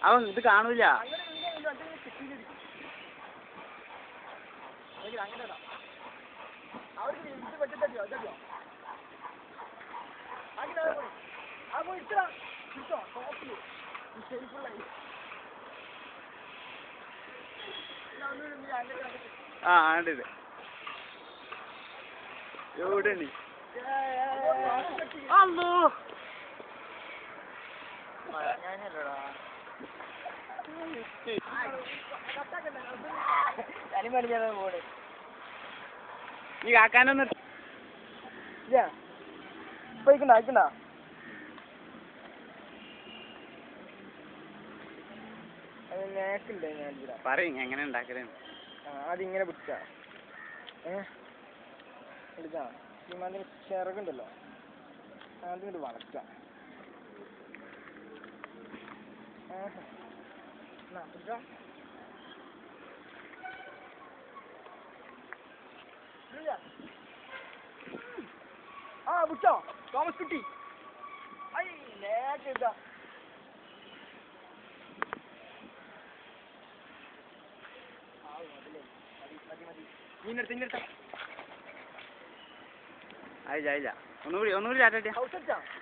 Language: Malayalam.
അവൻ ഇത് കാണൂല. ആ ആണ്ടിത് എവിടെ നീ കാക്കാനൊന്നും അയക്കണ്ട പറയും എങ്ങനെ ഉണ്ടാക്കലേ. അതിങ്ങനെ പിടിച്ചാ എടുക്കാ അതിന് ചിറകുണ്ടല്ലോ അതിങ്ങോട്ട് വളക്കാം. ആ പിടിച്ചോ തോമസ് കുട്ടി. അയില്ല ഒന്നുകൂടി ചാറ്റാ.